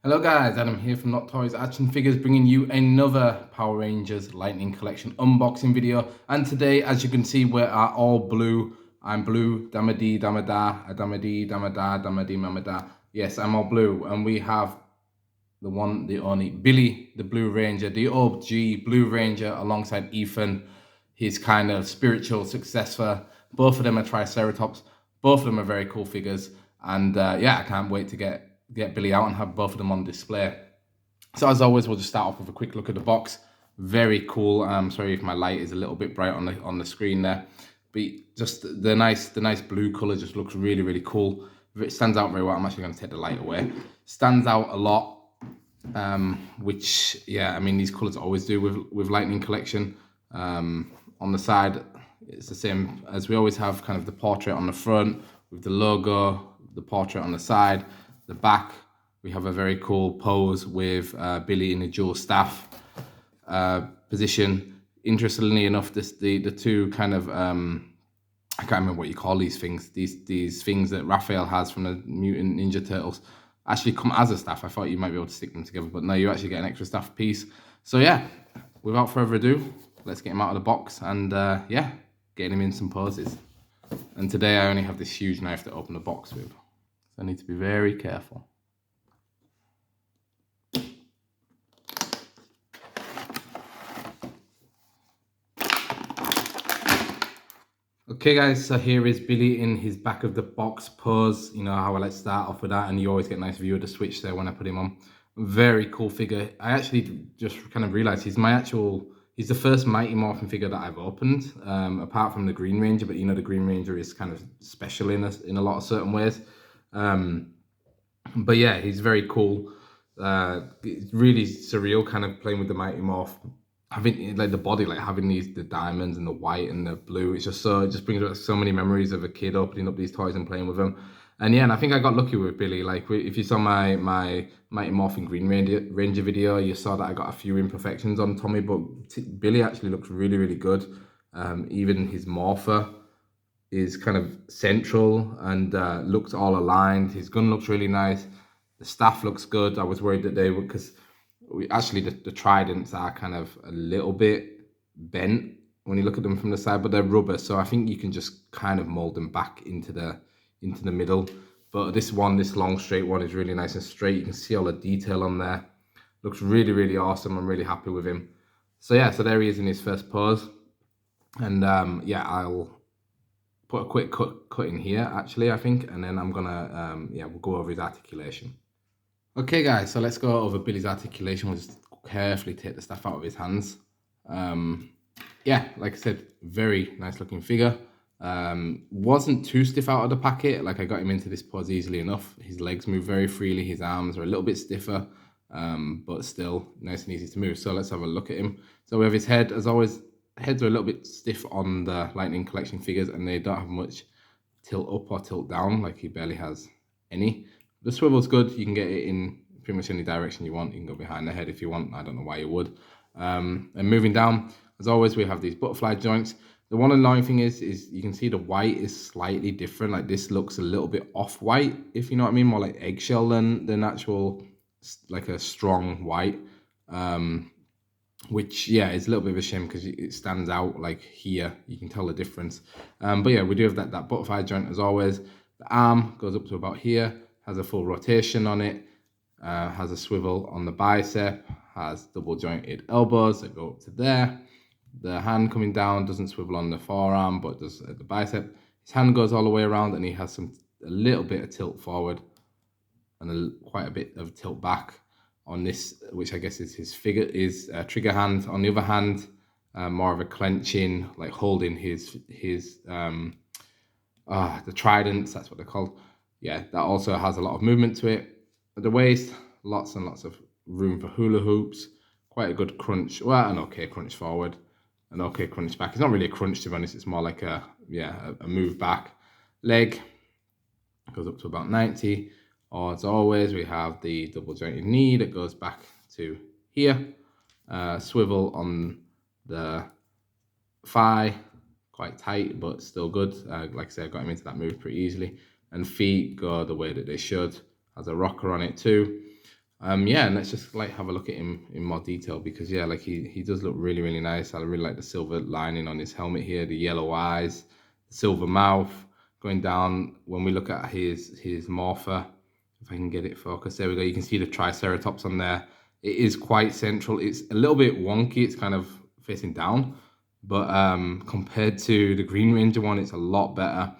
Hello guys, Adam here from Not Toys Action Figures, bringing you another Power Rangers Lightning Collection unboxing video. And today, as you can see, we are all blue. I'm blue, damadi, damada, damadi, damada, damadi, mamada. Yes, I'm all blue. And we have the one, the only, Billy, the Blue Ranger, the OG Blue Ranger, alongside Ethan, his kind of spiritual successor. Both of them are Triceratops. Both of them are very cool figures. And yeah, I can't wait to get Billy out and have both of them on display. So as always, we'll just start off with a quick look at the box. Very cool. I'm sorry if my light is a little bit bright on the screen there, but just the nice blue color just looks really cool. It stands out very well. I'm actually going to take the light away. Stands out a lot. Which, yeah, I mean, these colors always do with Lightning Collection. On the side, it's the same as we always have, kind of the portrait on the front with the logo, the portrait on the side. The back, we have a very cool pose with Billy in a dual staff position. Interestingly enough, the two kind of I can't remember what you call these things. These things that Raphael has from the Mutant Ninja Turtles actually come as a staff. I thought you might be able to stick them together, but no, you actually get an extra staff piece. So yeah, without further ado, let's get him out of the box and yeah, get him in some poses. And today I only have this huge knife to open the box with. I need to be very careful. Okay guys, so here is Billy in his back of the box pose. You know how I like to start off with that, and you always get a nice view of the switch there when I put him on. Very cool figure. I actually just kind of realized he's the first Mighty Morphin figure that I've opened, apart from the Green Ranger, but you know the Green Ranger is kind of special in a lot of certain ways. But yeah, he's very cool. It's really surreal, kind of playing with the Mighty Morph. Having like the body, like having the diamonds and the white and the blue. It just brings back so many memories of a kid opening up these toys and playing with them. And yeah, and I think I got lucky with Billy. Like if you saw my Mighty Morphin Green Ranger video, you saw that I got a few imperfections on Tommy, but Billy actually looks really good. Even his morpher is kind of central and looks all aligned. His gun looks really nice. The staff looks good. I was worried that they would, because the Tridents are kind of a little bit bent when you look at them from the side, but they're rubber, so I think you can just kind of mold them back into the middle. But this long straight one is really nice and straight. You can see all the detail on there. Looks really awesome. I'm really happy with him. So yeah, so there he is in his first pose. And yeah, I'll put a quick cut in here actually, I think, and then I'm gonna yeah, we'll go over his articulation. Okay guys, so let's go over Billy's articulation. We'll just carefully take the stuff out of his hands. Yeah, like I said, very nice looking figure. Wasn't too stiff out of the packet. Like I got him into this pose easily enough. His legs move very freely. His arms are a little bit stiffer, but still nice and easy to move. So let's have a look at him. So we have his head. As always, heads are a little bit stiff on the Lightning Collection figures, and they don't have much tilt up or tilt down. Like he barely has any. The swivel's good. You can get it in pretty much any direction you want. You can go behind the head if you want. I don't know why you would. And moving down, as always, we have these butterfly joints. The one annoying thing is you can see the white is slightly different. Like this looks a little bit off-white, if you know what I mean, more like eggshell than actual, like a strong white. Which, yeah, is a little bit of a shame because it stands out like here. You can tell the difference. But yeah, we do have that butterfly joint as always. The arm goes up to about here, has a full rotation on it, has a swivel on the bicep, has double jointed elbows that go up to there. The hand coming down doesn't swivel on the forearm, but does at the bicep. His hand goes all the way around, and he has a little bit of tilt forward and quite a bit of tilt back on this, which I guess is his trigger hand. On the other hand, more of a clenching, like holding the Tridents, that's what they're called. Yeah, that also has a lot of movement to it. At the waist, lots and lots of room for hula hoops. Quite a good crunch. Well, an okay crunch forward, an okay crunch back. It's not really a crunch, to be honest. It's more like a move back. Leg goes up to about 90. Or as always, we have the double jointed knee that goes back to here. Swivel on the thigh, quite tight, but still good. Like I said, I got him into that move pretty easily. And feet go the way that they should. Has a rocker on it too. Yeah, and let's just like have a look at him in more detail, because yeah, like he does look really, really nice. I really like the silver lining on his helmet here, the yellow eyes, the silver mouth going down. When we look at his morpher, if I can get it focused, there we go. You can see the Triceratops on there. It is quite central. It's a little bit wonky. It's kind of facing down, but compared to the Green Ranger one, it's a lot better.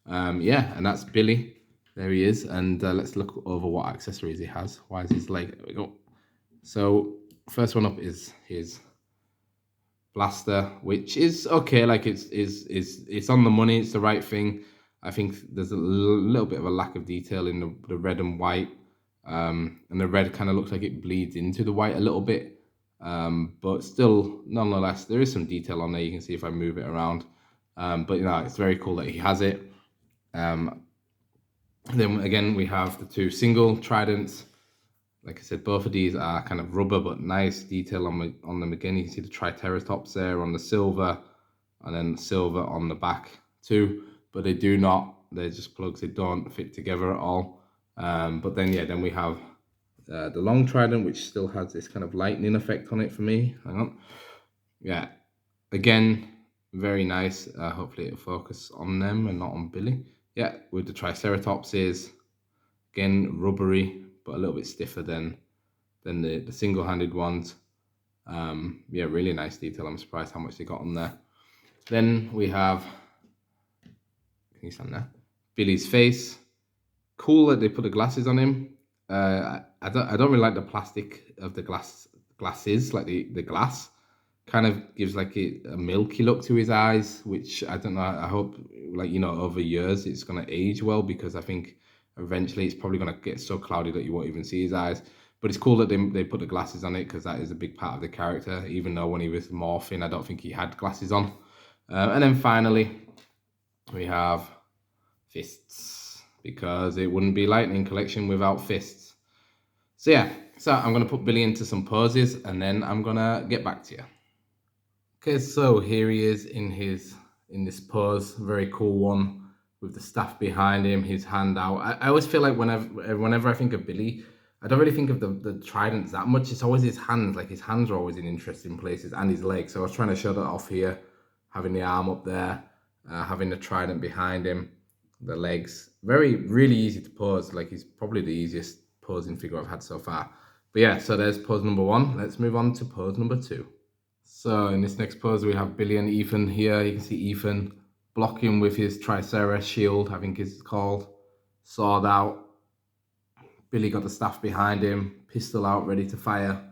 Yeah, and that's Billy. There he is. And let's look over what accessories he has. Why is his leg? There we go. So first one up is his blaster, which is okay. Like it's on the money. It's the right thing. I think there's a little bit of a lack of detail in the red and white. And the red kind of looks like it bleeds into the white a little bit. But still, nonetheless, there is some detail on there. You can see if I move it around. But you know, it's very cool that he has it. Then again, we have the two single Tridents. Like I said, both of these are kind of rubber, but nice detail on them. Again, you can see the Triceratops there on the silver, and then silver on the back too. But they do not, they're just plugs, they don't fit together at all. But then, yeah, then we have the long Trident, which still has this kind of lightning effect on it for me. Hang on. Yeah, again, very nice. Hopefully it'll focus on them and not on Billy. Yeah, with the Triceratops is, again, rubbery, but a little bit stiffer than the single-handed ones. Yeah, really nice detail. I'm surprised how much they got on there. Then we have, can you stand there? Billy's face. Cool that they put the glasses on him. I don't really like the plastic of the glasses, like the glass. Kind of gives like a milky look to his eyes, which I don't know. I hope, like, you know, over years it's gonna age well, because I think eventually it's probably gonna get so cloudy that you won't even see his eyes. But it's cool that they put the glasses on it, because that is a big part of the character. Even though when he was morphing, I don't think he had glasses on. And then finally, we have fists, because it wouldn't be Lightning Collection without fists. So yeah, so I'm gonna put Billy into some poses, and then I'm gonna get back to you. Okay, so here he is in this pose, very cool one, with the staff behind him, his hand out. I always feel like whenever I think of Billy, I don't really think of the Tridents that much. It's always his hands. Like, his hands are always in interesting places, and his legs. So I was trying to show that off here, having the arm up there, having the Trident behind him, the legs. Really easy to pose. Like, he's probably the easiest posing figure I've had so far. But yeah, so there's pose number one. Let's move on to pose number two. So in this next pose, we have Billy and Ethan here. You can see Ethan blocking with his Triceratops shield, I think it's called, sword out. Billy got the staff behind him, pistol out, ready to fire.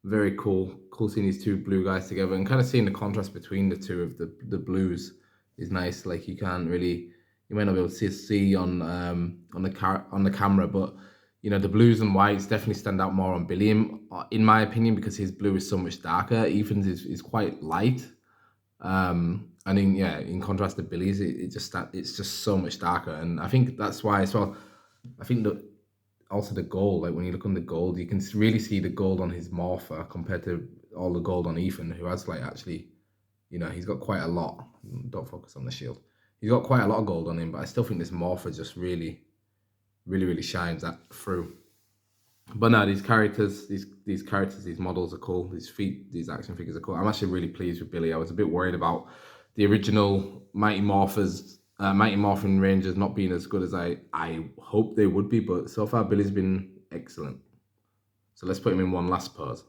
Very cool. Cool seeing these two blue guys together, and kind of seeing the contrast between the two of the blues is nice. Like, you can't really, you might not be able to see on the camera, but you know, the blues and whites definitely stand out more on Billy, in my opinion, because his blue is so much darker. Ethan's is quite light. And in contrast to Billy's, it's just so much darker. And I think that's why as well. I think that also the gold, like when you look on the gold, you can really see the gold on his morpher compared to all the gold on Ethan, who has, like, actually, you know, he's got quite a lot. Don't focus on the shield. He's got quite a lot of gold on him, but I still think this morpher just really shines that through. But no, these characters, these models are cool. These action figures are cool. I'm actually really pleased with Billy. I was a bit worried about the original Mighty Morphin Rangers not being as good as I hoped they would be, but so far Billy's been excellent. So let's put him in one last pose.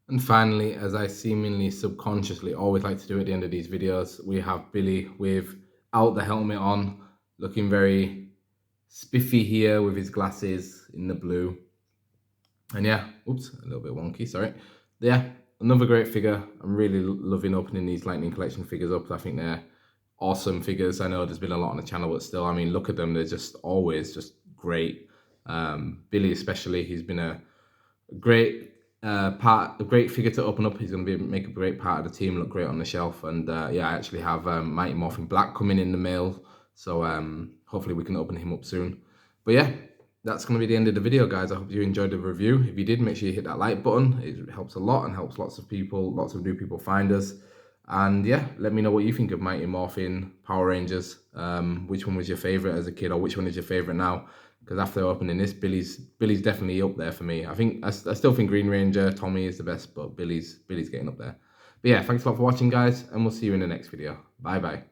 And finally, as I seemingly subconsciously always like to do at the end of these videos, we have Billy without the helmet on, looking very spiffy here with his glasses in the blue. And yeah, oops, a little bit wonky, sorry. Yeah, another great figure. I'm really loving opening these Lightning Collection figures up. I think they're awesome figures. I know there's been a lot on the channel, but still, I mean, look at them. They're just always just great. Billy especially, he's been a great a great figure to open up. He's going to make a great part of the team, look great on the shelf. And yeah, I actually have Mighty Morphin Black coming in the mail, so hopefully we can open him up soon. But yeah, that's going to be the end of the video, guys. I hope you enjoyed the review. If you did, make sure you hit that like button. It helps a lot and helps lots of new people find us. And yeah, let me know what you think of Mighty Morphin Power Rangers. Which one was your favorite as a kid, or which one is your favorite now? because after opening this, Billy's definitely up there for me. I still think Green Ranger Tommy is the best, but Billy's getting up there. But yeah, thanks a lot for watching, guys, and we'll see you in the next video. Bye bye.